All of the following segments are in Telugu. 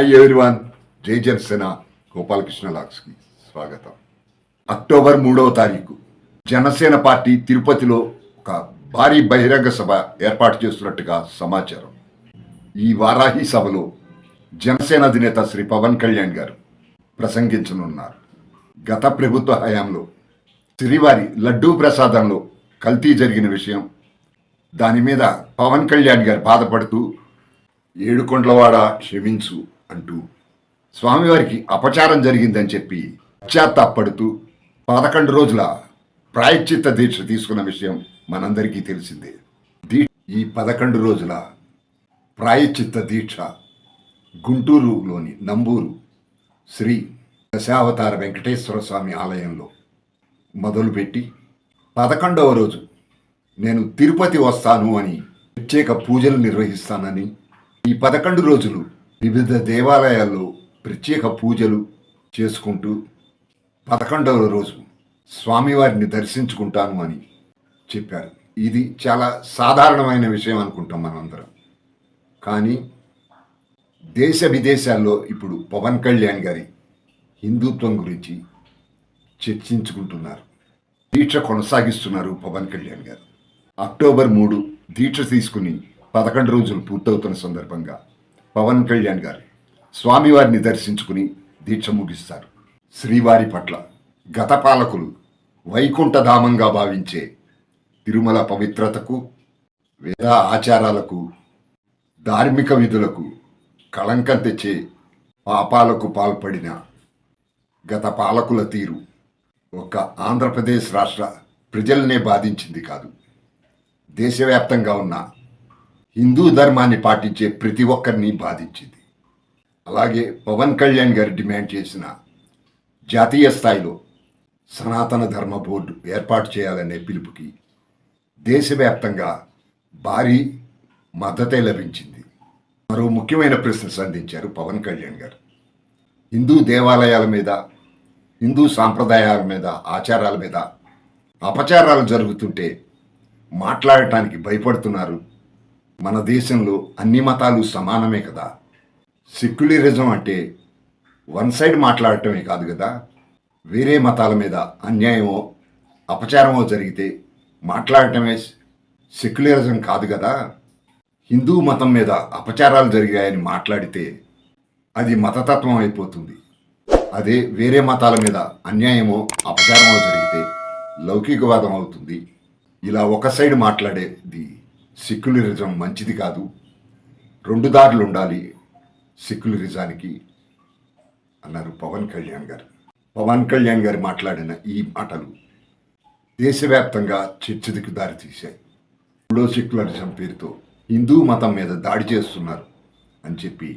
హాయ్ ఎవ్రీవన్, జై జనసేన గోపాలకృష్ణ లాగ్స్కి స్వాగతం. అక్టోబర్ 3వ తారీఖు జనసేన పార్టీ తిరుపతిలో ఒక భారీ బహిరంగ సభ ఏర్పాటు చేస్తున్నట్టుగా సమాచారం. ఈ వారాహి సభలో జనసేన అధినేత శ్రీ పవన్ కళ్యాణ్ గారు ప్రసంగించనున్నారు. గత ప్రభుత్వ హయాంలో శ్రీవారి లడ్డూ ప్రసాదంలో కల్తీ జరిగిన విషయం, దాని మీద పవన్ కళ్యాణ్ గారు బాధపడుతూ ఏడుకొండలవాడ క్షమించు అంటూ స్వామివారికి అపచారం జరిగిందని చెప్పి పశ్చాత్తాపడుతూ 11 రోజుల ప్రాయశ్చిత్త దీక్ష తీసుకున్న విషయం మనందరికీ తెలిసిందే. ఈ 11 రోజుల ప్రాయశ్చిత్త దీక్ష గుంటూరులోని నంబూరు శ్రీ దశావతార వెంకటేశ్వర స్వామి ఆలయంలో మొదలుపెట్టి 11వ రోజు నేను తిరుపతి వస్తాను అని ప్రత్యేక పూజలు నిర్వహిస్తానని, ఈ 11 రోజులు వివిధ దేవాలయాల్లో ప్రత్యేక పూజలు చేసుకుంటూ 11వ రోజు స్వామివారిని దర్శించుకుంటాను అని చెప్పారు. ఇది చాలా సాధారణమైన విషయం అనుకుంటాం మనందరం. కానీ దేశ విదేశాల్లో ఇప్పుడు పవన్ కళ్యాణ్ గారి హిందుత్వం గురించి చర్చించుకుంటున్నారు. దీక్ష కొనసాగిస్తున్నారు పవన్ కళ్యాణ్ గారు. అక్టోబర్ 3 దీక్ష తీసుకుని 11 రోజులు పూర్తవుతున్న సందర్భంగా పవన్ కళ్యాణ్ గారు స్వామివారిని దర్శించుకుని దీక్ష ముగిస్తారు. శ్రీవారి పట్ల గత పాలకులు వైకుంఠధామంగా భావించే తిరుమల పవిత్రతకు, వేద ఆచారాలకు, ధార్మిక విధులకు కళంకం తెచ్చే పాపాలకు పాల్పడిన గత పాలకుల తీరు ఒక్క ఆంధ్రప్రదేశ్ రాష్ట్ర ప్రజలనే బాధించింది కాదు, దేశవ్యాప్తంగా ఉన్న హిందూ ధర్మాన్ని పాటించే ప్రతి ఒక్కరిని బాధించింది. అలాగే పవన్ కళ్యాణ్ గారు డిమాండ్ చేసిన జాతీయ స్థాయిలో సనాతన ధర్మ బోర్డు ఏర్పాటు చేయాలనే పిలుపుకి దేశవ్యాప్తంగా భారీ మద్దతే లభించింది. మరో ముఖ్యమైన ప్రశ్న సంధించారు పవన్ కళ్యాణ్ గారు. హిందూ దేవాలయాల మీద, హిందూ సాంప్రదాయాల మీద, ఆచారాల మీద అపచారాలు జరుగుతుంటే మాట్లాడటానికి భయపడుతున్నారు. మన దేశంలో అన్ని మతాలు సమానమే కదా, సెక్యులరిజం అంటే వన్ సైడ్ మాట్లాడటమే కాదు కదా, వేరే మతాల మీద అన్యాయమో అపచారమో జరిగితే మాట్లాడటమే సెక్యులరిజం కాదు కదా. హిందూ మతం మీద అపచారాలు జరిగాయని మాట్లాడితే అది మతతత్వం అయిపోతుంది. అదే వేరే మతాల మీద అన్యాయమో అపచారమో జరిగితే లౌకికవాదం అవుతుంది. ఇలా ఒక సైడ్ మాట్లాడేది సెక్యులరిజం మంచిది కాదు. 2 దారులు ఉండాలి సెక్యులరిజానికి అన్నారు పవన్ కళ్యాణ్ గారు. పవన్ కళ్యాణ్ గారు మాట్లాడిన ఈ మాటలు దేశవ్యాప్తంగా చర్చకు దారితీశాయి. మూడో సెక్యులరిజం పేరుతో హిందూ మతం మీద దాడి చేస్తున్నారు అని చెప్పి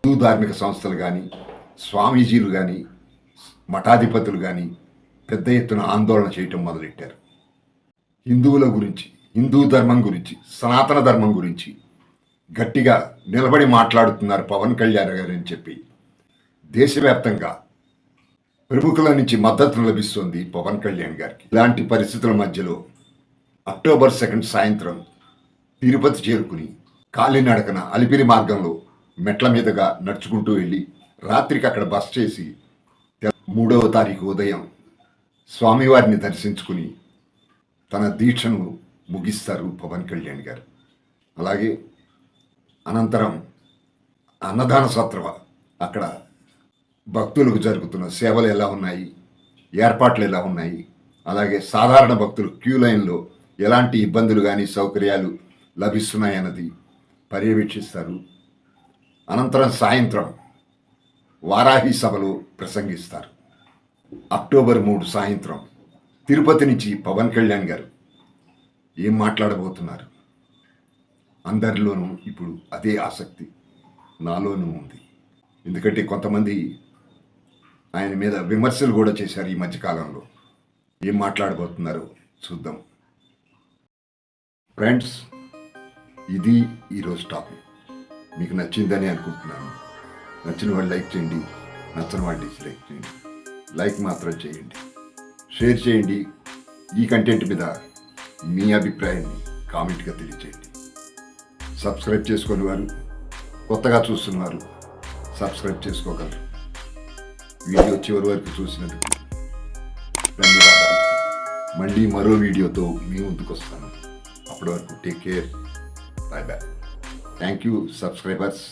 హిందూ ధార్మిక సంస్థలు కానీ, స్వామీజీలు కానీ, మఠాధిపతులు కానీ పెద్ద ఎత్తున ఆందోళన చేయటం మొదలెట్టారు. హిందువుల గురించి, హిందూ ధర్మం గురించి, సనాతన ధర్మం గురించి గట్టిగా నిలబడి మాట్లాడుతున్నారు పవన్ కళ్యాణ్ గారు అని చెప్పి దేశవ్యాప్తంగా ప్రముఖుల నుంచి మద్దతు లభిస్తుంది పవన్ కళ్యాణ్ గారికి. ఇలాంటి పరిస్థితుల మధ్యలో అక్టోబర్ 2 సాయంత్రం తిరుపతి చేరుకుని కాలినడకన అలిపిరి మార్గంలో మెట్ల మీదుగా నడుచుకుంటూ వెళ్ళి రాత్రికి అక్కడ బస చేసి 3వ తారీఖు ఉదయం స్వామివారిని దర్శించుకుని తన దీక్షను ముగిస్తారు పవన్ కళ్యాణ్ గారు. అలాగే అనంతరం అన్నదాన సత్రం, అక్కడ భక్తులకు జరుగుతున్న సేవలు ఎలా ఉన్నాయి, ఏర్పాట్లు ఎలా ఉన్నాయి, అలాగే సాధారణ భక్తులు క్యూ లైన్లో ఎలాంటి ఇబ్బందులు కానీ సౌకర్యాలు లభిస్తున్నాయన్నది పర్యవేక్షిస్తారు. అనంతరం సాయంత్రం వారాహి సభలో ప్రసంగిస్తారు. అక్టోబర్ 3 సాయంత్రం తిరుపతి నుంచి పవన్ కళ్యాణ్ గారు ఏం మాట్లాడబోతున్నారు? అందరిలోనూ ఇప్పుడు అదే ఆసక్తి నాలోనూ ఉంది. ఎందుకంటే కొంతమంది ఆయన మీద విమర్శలు కూడా చేశారు ఈ మధ్యకాలంలో. ఏం మాట్లాడబోతున్నారో చూద్దాం. ఫ్రెండ్స్, ఇది ఈరోజు టాపిక్. మీకు నచ్చిందని అనుకుంటున్నాను. నచ్చిన వాళ్ళు లైక్ చేయండి, నచ్చని వాళ్ళు డిస్లైక్ చేయండి. లైక్ మాత్రం చేయండి, షేర్ చేయండి. ఈ కంటెంట్ మీద మీ అభిప్రాయాన్ని కామెంట్గా తెలియచేయండి. సబ్స్క్రైబ్ చేసుకుని వారు, కొత్తగా చూస్తున్నవారు సబ్స్క్రైబ్ చేసుకోగలరు. వీడియో చివరి వరకు చూసినందుకు ధన్యవాదాలు. మళ్ళీ మరో వీడియోతో మీ ముందుకు వస్తాను. అప్పటి వరకు take care. Bye bye. Thank you subscribers.